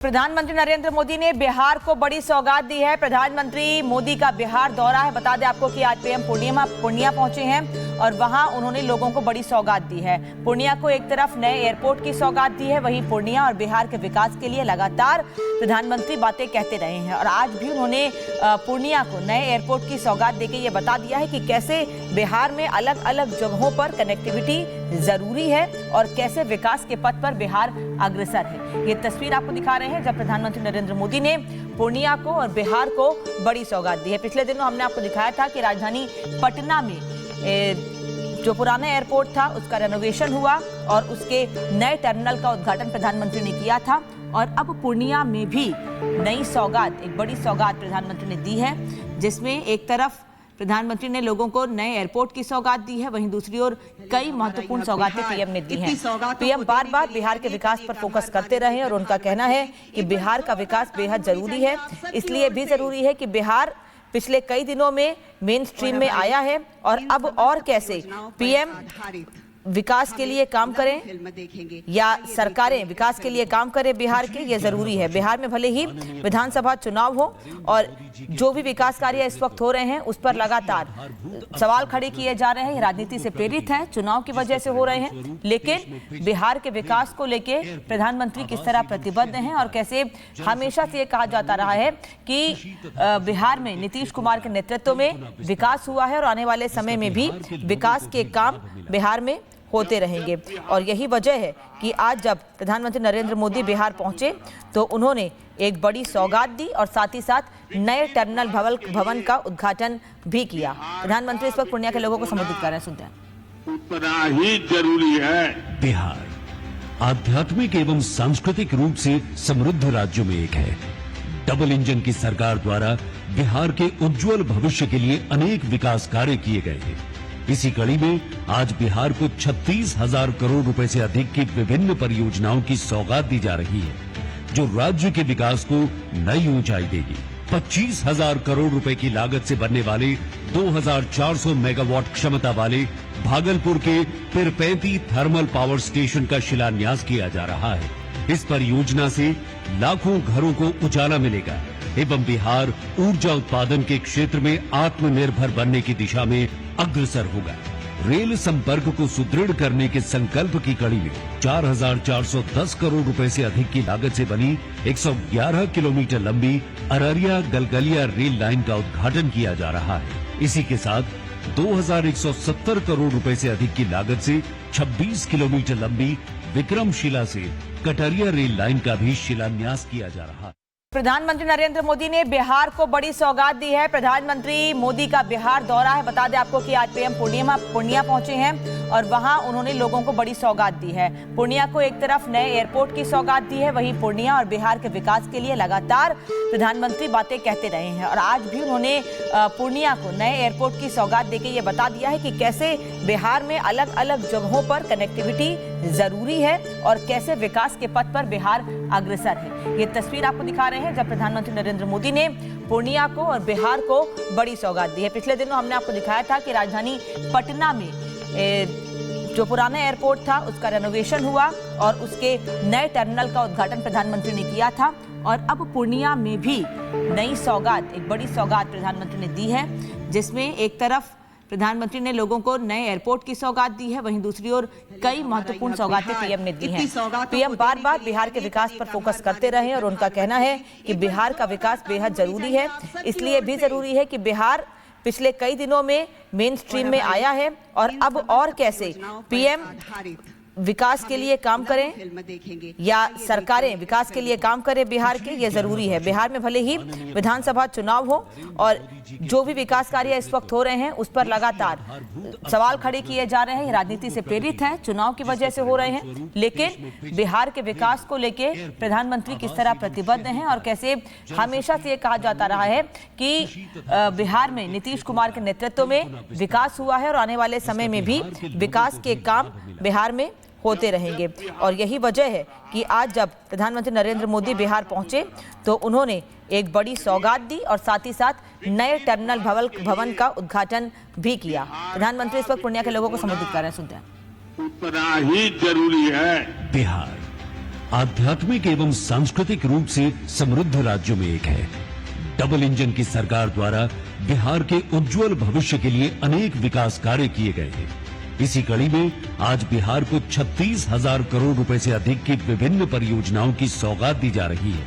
प्रधानमंत्री नरेंद्र मोदी ने बिहार को बड़ी सौगात दी है। प्रधानमंत्री मोदी का बिहार दौरा है। बता दें आपको कि आज पीएम पूर्णिया पहुंचे हैं और वहां उन्होंने लोगों को बड़ी सौगात दी है। पूर्णिया को एक तरफ नए एयरपोर्ट की सौगात दी है, वहीं पूर्णिया और बिहार के विकास के लिए लगातार प्रधानमंत्री बातें कहते रहे हैं और आज भी उन्होंने पूर्णिया को नए एयरपोर्ट की सौगात देकर ये बता दिया है कि कैसे बिहार में अलग अलग जगहों पर कनेक्टिविटी जरूरी है और कैसे विकास के पथ पर बिहार अग्रसर है। ये तस्वीर आपको दिखा रहे हैं जब प्रधानमंत्री नरेंद्र मोदी ने पूर्णिया को और बिहार को बड़ी सौगात दी है। पिछले दिनों हमने आपको दिखाया था कि राजधानी पटना में जो पुराना एयरपोर्ट था उसका रेनोवेशन हुआ और उसके नए टर्मिनल का उद्घाटन प्रधानमंत्री ने किया था और अब पूर्णिया में भी नई सौगात, एक बड़ी सौगात प्रधानमंत्री ने दी है, जिसमें एक तरफ प्रधानमंत्री ने लोगों को नए एयरपोर्ट की सौगात दी है, वहीं दूसरी ओर कई महत्वपूर्ण सौगातें पीएम ने दी हैं। पीएम बार बार बिहार के विकास पर फोकस करते रहे और उनका कहना है कि बिहार का विकास बेहद जरूरी है। इसलिए भी जरूरी है कि बिहार पिछले कई दिनों में मेन स्ट्रीम में आया है और अब और कैसे पीएम विकास के लिए काम करें या सरकारें विकास के लिए काम करें बिहार के, ये जरूरी है। बिहार में भले ही विधानसभा चुनाव हो और जो भी विकास कार्य इस वक्त हो रहे हैं उस पर लगातार सवाल खड़े किए जा रहे हैं, राजनीति से प्रेरित है, चुनाव की वजह से हो रहे हैं, लेकिन बिहार के विकास को लेके प्रधानमंत्री किस तरह प्रतिबद्ध हैं और कैसे हमेशा से ये कहा जाता रहा है कि बिहार में नीतीश कुमार के नेतृत्व में विकास हुआ है और आने वाले समय में भी विकास के काम बिहार में होते रहेंगे। और यही वजह है कि आज जब प्रधानमंत्री नरेंद्र मोदी बिहार पहुंचे तो उन्होंने एक बड़ी सौगात दी और साथ ही साथ नए टर्मिनल भवन का उद्घाटन भी किया। प्रधानमंत्री इस वक्त पूर्णिया के लोगों को संबोधित कर रहे हैं, सुनते हैं। उतना ही जरूरी है। बिहार आध्यात्मिक एवं सांस्कृतिक रूप से समृद्ध राज्यों में एक है। डबल इंजन की सरकार द्वारा बिहार के उज्जवल भविष्य के लिए अनेक विकास कार्य किए गए हैं। इसी कड़ी में आज बिहार को 36,000 करोड़ रुपए से अधिक की विभिन्न परियोजनाओं की सौगात दी जा रही है, जो राज्य के विकास को नई ऊंचाई देगी। 25,000 करोड़ रुपए की लागत से बनने वाले 2,400 मेगावाट क्षमता वाले भागलपुर के पिरपैंती थर्मल पावर स्टेशन का शिलान्यास किया जा रहा है। इस परियोजना से लाखों घरों को उजाला मिलेगा एवं बिहार ऊर्जा उत्पादन के क्षेत्र में आत्मनिर्भर बनने की दिशा में अग्रसर होगा। रेल संपर्क को सुदृढ़ करने के संकल्प की कड़ी में 4,410 करोड़ रुपए से अधिक की लागत से बनी 111 किलोमीटर लंबी अररिया गलगलिया रेल लाइन का उद्घाटन किया जा रहा है। इसी के साथ 2,170 करोड़ रुपए से अधिक की लागत से 26 किलोमीटर लंबी विक्रमशिला से कटरिया रेल लाइन का भी शिलान्यास किया जा रहा है। प्रधानमंत्री नरेंद्र मोदी ने बिहार को बड़ी सौगात दी है। प्रधानमंत्री मोदी का बिहार दौरा है। बता दें आपको कि आज पीएम पूर्णिया पहुंचे हैं और वहां उन्होंने लोगों को बड़ी सौगात दी है। पूर्णिया को एक तरफ नए एयरपोर्ट की सौगात दी है, वहीं पूर्णिया और बिहार के विकास के लिए लगातार प्रधानमंत्री बातें कहते रहे हैं और आज भी उन्होंने पूर्णिया को नए एयरपोर्ट की सौगात देकर ये बता दिया है कि कैसे बिहार में अलग अलग जगहों पर कनेक्टिविटी जरूरी है और कैसे विकास के पथ पर बिहार अग्रसर है। ये तस्वीर आपको दिखा रहे हैं जब प्रधानमंत्री नरेंद्र मोदी ने पूर्णिया को और बिहार को बड़ी सौगात दी है। पिछले दिनों हमने आपको दिखाया था कि राजधानी पटना में जो पुराना एयरपोर्ट था उसका रेनोवेशन हुआ और उसके नए टर्मिनल का उद्घाटन प्रधानमंत्री ने किया था और अब पूर्णिया में भी नई सौगात, एक बड़ी सौगात प्रधानमंत्री ने दी है, जिसमें एक तरफ प्रधानमंत्री ने लोगों को नए एयरपोर्ट की सौगात दी है, वहीं दूसरी ओर कई महत्वपूर्ण सौगातें पीएम ने दी हैं। पीएम बार बार बिहार के विकास पर फोकस करते रहे और उनका कहना है कि बिहार का विकास बेहद जरूरी है। इसलिए भी जरूरी है कि बिहार पिछले कई दिनों में मेन स्ट्रीम में आया है और अब और कैसे पीएम विकास के लिए काम करें या सरकारें विकास के लिए काम करें बिहार के, ये जरूरी है। बिहार में भले ही विधानसभा चुनाव हो और जो भी विकास कार्य इस वक्त हो रहे हैं उस पर लगातार सवाल खड़े किए जा रहे हैं, राजनीति से प्रेरित है, चुनाव की वजह से हो रहे हैं, लेकिन बिहार के विकास को लेके प्रधानमंत्री किस तरह प्रतिबद्ध हैं और कैसे हमेशा से ये कहा जाता रहा है कि बिहार में नीतीश कुमार के नेतृत्व में विकास हुआ है और आने वाले समय में भी विकास के काम बिहार में होते रहेंगे। और यही वजह है कि आज जब प्रधानमंत्री नरेंद्र मोदी बिहार पहुंचे तो उन्होंने एक बड़ी सौगात दी और साथ ही साथ नए टर्मिनल भवन का उद्घाटन भी किया। प्रधानमंत्री इस वक्त पूर्णिया के लोगों को संबोधित कर रहे हैं, सुनते हैं। उतना ही जरूरी है। बिहार आध्यात्मिक एवं सांस्कृतिक रूप से समृद्ध राज्यों में एक है। डबल इंजन की सरकार द्वारा बिहार के उज्जवल भविष्य के लिए अनेक विकास कार्य किए गए हैं। इसी कड़ी में आज बिहार को 36,000 करोड़ रुपए से अधिक की विभिन्न परियोजनाओं की सौगात दी जा रही है,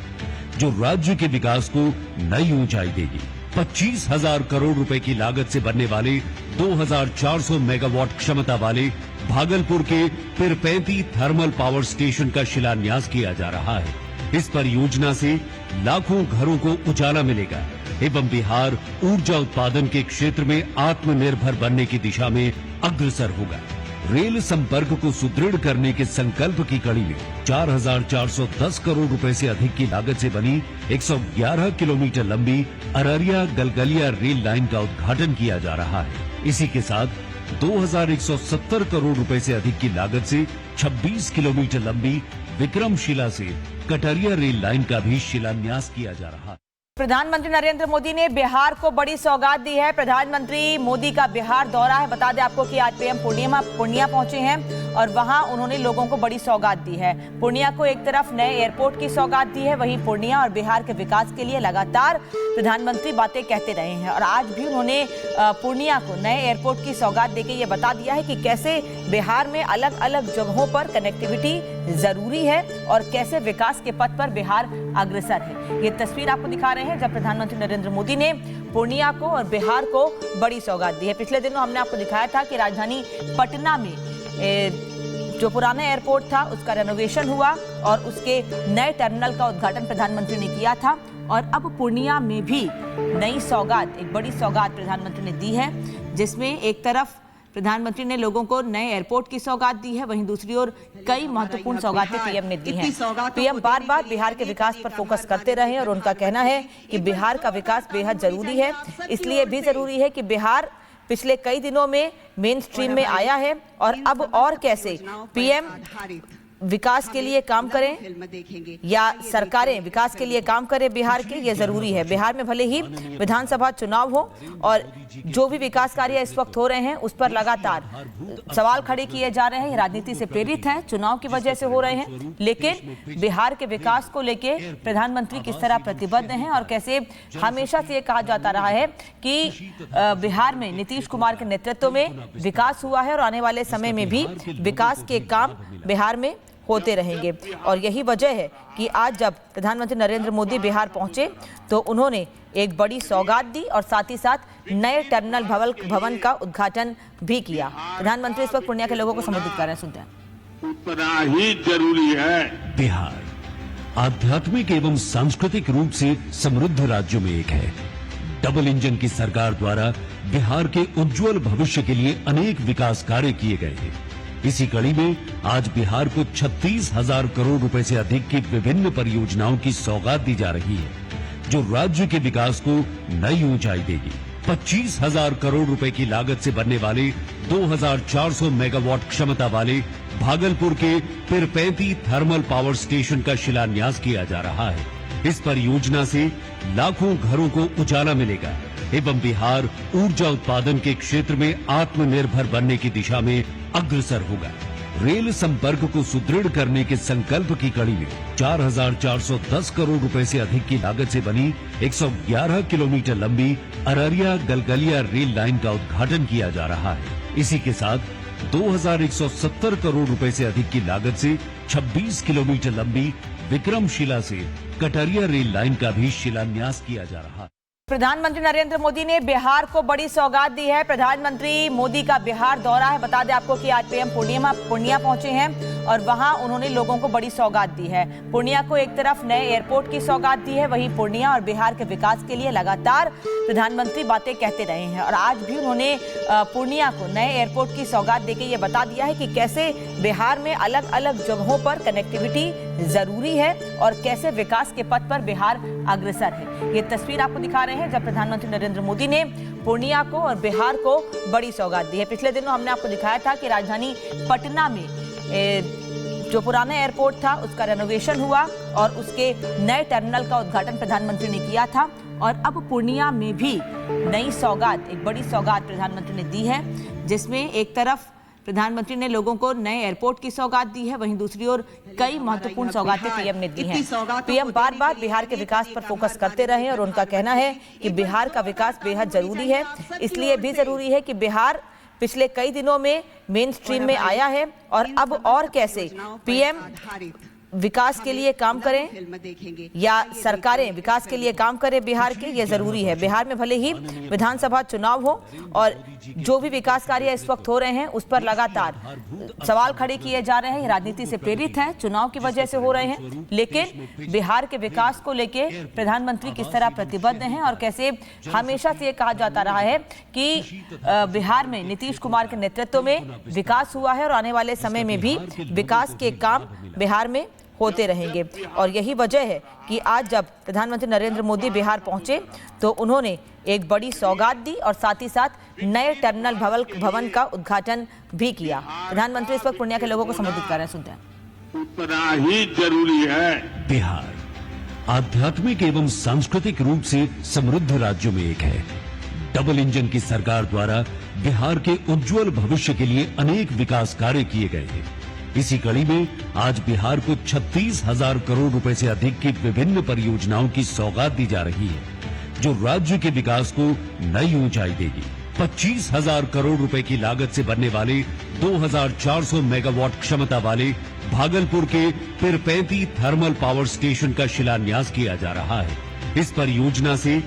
जो राज्य के विकास को नई ऊंचाई देगी। 25,000 करोड़ रुपए की लागत से बनने वाले 2,400 मेगावाट क्षमता वाले भागलपुर के पिरपैंती थर्मल पावर स्टेशन का शिलान्यास किया जा रहा है। इस परियोजना से लाखों घरों को उजाला मिलेगा एवं बिहार ऊर्जा उत्पादन के क्षेत्र में आत्मनिर्भर बनने की दिशा में अग्रसर होगा। रेल संपर्क को सुदृढ़ करने के संकल्प की कड़ी में 4,410 करोड़ रुपए से अधिक की लागत से बनी 111 किलोमीटर लंबी अररिया गलगलिया रेल लाइन का उद्घाटन किया जा रहा है। इसी के साथ 2,170 करोड़ रुपए से अधिक की लागत से 26 किलोमीटर लंबी विक्रमशिला से कटरिया रेल लाइन का भी शिलान्यास किया जा रहा है। प्रधानमंत्री नरेंद्र मोदी ने बिहार को बड़ी सौगात दी है। प्रधानमंत्री मोदी का बिहार दौरा है। बता दें आपको कि आज पीएम पूर्णिया पहुंचे हैं और वहां उन्होंने लोगों को बड़ी सौगात दी है। पूर्णिया को एक तरफ नए एयरपोर्ट की सौगात दी है, वहीं पूर्णिया और बिहार के विकास के लिए लगातार प्रधानमंत्री बातें कहते रहे हैं और आज भी उन्होंने पूर्णिया को नए एयरपोर्ट की सौगात देकर ये बता दिया है कि कैसे बिहार में अलग अलग जगहों पर कनेक्टिविटी जरूरी है और कैसे विकास के पथ पर बिहार अग्रसर है। ये तस्वीर आपको दिखा रहे हैं जब प्रधानमंत्री नरेंद्र मोदी ने पूर्णिया को और बिहार को बड़ी सौगात दी है। पिछले दिनों हमने आपको दिखाया था कि राजधानी पटना में जो पुराना एयरपोर्ट था उसका रेनोवेशन हुआ और उसके नए टर्मिनल का उद्घाटन प्रधानमंत्री ने किया था और अब पूर्णिया में भी नई सौगात, एक बड़ी सौगात प्रधानमंत्री ने दी है, जिसमें एक तरफ प्रधानमंत्री ने लोगों को नए एयरपोर्ट की सौगात दी है, वहीं दूसरी ओर कई महत्वपूर्ण सौगातें पीएम ने दी हैं। पीएम बार बार बिहार के विकास पर फोकस करते रहे और उनका कहना है कि बिहार का विकास बेहद जरूरी है। इसलिए भी जरूरी है कि बिहार पिछले कई दिनों में मेन स्ट्रीम में आया है और अब और कैसे पीएम विकास के लिए काम करें या सरकारें विकास के लिए काम करें बिहार के, ये जरूरी है। बिहार में भले ही विधानसभा चुनाव हो और जो भी विकास कार्य इस वक्त हो रहे हैं उस पर लगातार सवाल खड़े किए जा रहे हैं, ये राजनीति से प्रेरित है, चुनाव की वजह से हो रहे हैं, लेकिन बिहार के विकास को लेके प्रधानमंत्री किस तरह प्रतिबद्ध हैं और कैसे हमेशा से ये कहा जाता रहा है कि बिहार में नीतीश कुमार के नेतृत्व में विकास हुआ है और आने वाले समय में भी विकास के काम बिहार में होते रहेंगे। और यही वजह है कि आज जब प्रधानमंत्री नरेंद्र मोदी बिहार पहुंचे तो उन्होंने एक बड़ी सौगात दी और साथ ही साथ नए टर्मिनल भवन का उद्घाटन भी किया। प्रधानमंत्री इस वक्त पूर्णिया के लोगों को संबोधित कर रहे हैं, सुनते हैं। उतना ही जरूरी है। बिहार आध्यात्मिक एवं सांस्कृतिक रूप से समृद्ध राज्यों में एक है। डबल इंजन की सरकार द्वारा बिहार के उज्जवल भविष्य के लिए अनेक विकास कार्य किए गए हैं। इसी कड़ी में आज बिहार को 36,000 करोड़ रुपए से अधिक की विभिन्न परियोजनाओं की सौगात दी जा रही है, जो राज्य के विकास को नई ऊंचाई देगी। 25,000 करोड़ रुपए की लागत से बनने वाले 2,400 मेगावाट क्षमता वाले भागलपुर के पिरपैंती थर्मल पावर स्टेशन का शिलान्यास किया जा रहा है। इस परियोजना से लाखों घरों को उजाला मिलेगा एवं बिहार ऊर्जा उत्पादन के क्षेत्र में आत्मनिर्भर बनने की दिशा में अग्रसर होगा। रेल संपर्क को सुदृढ़ करने के संकल्प की कड़ी में 4,410 करोड़ रुपए से अधिक की लागत से बनी 111 किलोमीटर लंबी अररिया गलगलिया रेल लाइन का उद्घाटन किया जा रहा है। इसी के साथ 2,170 करोड़ रुपए से अधिक की लागत से 26 किलोमीटर लंबी विक्रमशिला से कटरिया रेल लाइन का भी शिलान्यास किया जा रहा है। प्रधानमंत्री नरेंद्र मोदी ने बिहार को बड़ी सौगात दी है। प्रधानमंत्री मोदी का बिहार दौरा है। बता दें आपको कि आज पीएम पूर्णिया पहुंचे हैं और वहां उन्होंने लोगों को बड़ी सौगात दी है। पूर्णिया को एक तरफ नए एयरपोर्ट की सौगात दी है, वहीं पूर्णिया और बिहार के विकास के लिए लगातार प्रधानमंत्री बातें कहते रहे हैं और आज भी उन्होंने पूर्णिया को नए एयरपोर्ट की सौगात देकर ये बता दिया है कि कैसे बिहार में अलग अलग जगहों पर कनेक्टिविटी जरूरी है और कैसे विकास के पथ पर बिहार अग्रसर है। ये तस्वीर आपको दिखा रहे हैं जब प्रधानमंत्री नरेंद्र मोदी ने पूर्णिया को और बिहार को बड़ी सौगात दी है। पिछले दिनों हमने आपको दिखाया था कि राजधानी पटना में जो पुराना एयरपोर्ट था उसका रेनोवेशन हुआ और उसके नए टर्मिनल का उद्घाटन प्रधानमंत्री ने किया था और अब पूर्णिया में भी नई सौगात, एक बड़ी सौगात प्रधानमंत्री ने दी है, जिसमें एक तरफ प्रधानमंत्री ने लोगों को नए एयरपोर्ट की सौगात दी है, वहीं दूसरी ओर कई महत्वपूर्ण सौगातें पीएम ने दी हैं। पीएम बार बार बिहार के विकास पर फोकस करते रहे और उनका कहना है कि बिहार का विकास बेहद जरूरी है। इसलिए भी जरूरी है कि बिहार पिछले कई दिनों में मेन स्ट्रीम में आया है और अब और कैसे पीएम विकास के लिए काम करें या सरकारें विकास के लिए काम करें बिहार के, ये जरूरी है। बिहार में भले ही विधानसभा चुनाव हो और जो भी विकास कार्य इस वक्त हो रहे हैं उस पर लगातार सवाल खड़े किए जा रहे हैं, ये राजनीति से प्रेरित है, चुनाव की वजह से हो रहे हैं, लेकिन बिहार के विकास को लेके प्रधानमंत्री किस तरह प्रतिबद्ध हैं और कैसे हमेशा से ये कहा जाता रहा है कि बिहार में नीतीश कुमार के नेतृत्व में विकास हुआ है और आने वाले समय में भी विकास के काम बिहार में होते रहेंगे। और यही वजह है कि आज जब प्रधानमंत्री नरेंद्र मोदी बिहार पहुंचे तो उन्होंने एक बड़ी सौगात दी और साथ ही साथ नए टर्मिनल भवन का उद्घाटन भी किया। प्रधानमंत्री इस वक्त पूर्णिया के लोगों को संबोधित कर रहे हैं, सुनते हैं। उतना ही जरूरी है। बिहार आध्यात्मिक एवं सांस्कृतिक रूप से समृद्ध राज्यों में एक है। डबल इंजन की सरकार द्वारा बिहार के उज्जवल भविष्य के लिए अनेक विकास कार्य किए गए हैं। इसी कड़ी में आज बिहार को 36,000 करोड़ रुपए से अधिक की विभिन्न परियोजनाओं की सौगात दी जा रही है, जो राज्य के विकास को नई ऊंचाई देगी। 25,000 करोड़ रुपए की लागत से बनने वाले 2,400 मेगावाट क्षमता वाले भागलपुर के पिरपैंती थर्मल पावर स्टेशन का शिलान्यास किया जा रहा है। इस परियोजना से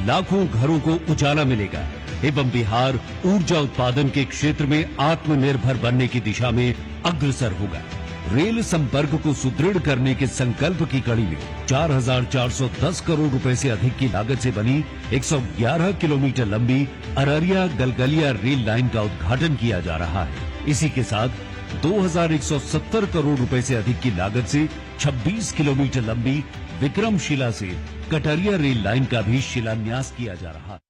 लाखों घरों को उजाला मिलेगा एवं बिहार ऊर्जा उत्पादन के क्षेत्र में आत्मनिर्भर बनने की दिशा में अग्रसर होगा। रेल संपर्क को सुदृढ़ करने के संकल्प की कड़ी में 4,410 करोड़ रुपए से अधिक की लागत से बनी 111 किलोमीटर लंबी अररिया गलगलिया रेल लाइन का उद्घाटन किया जा रहा है। इसी के साथ 2,170 करोड़ रुपए से अधिक की लागत से 26 किलोमीटर लंबी विक्रमशिला से कटरिया रेल लाइन का भी शिलान्यास किया जा रहा है।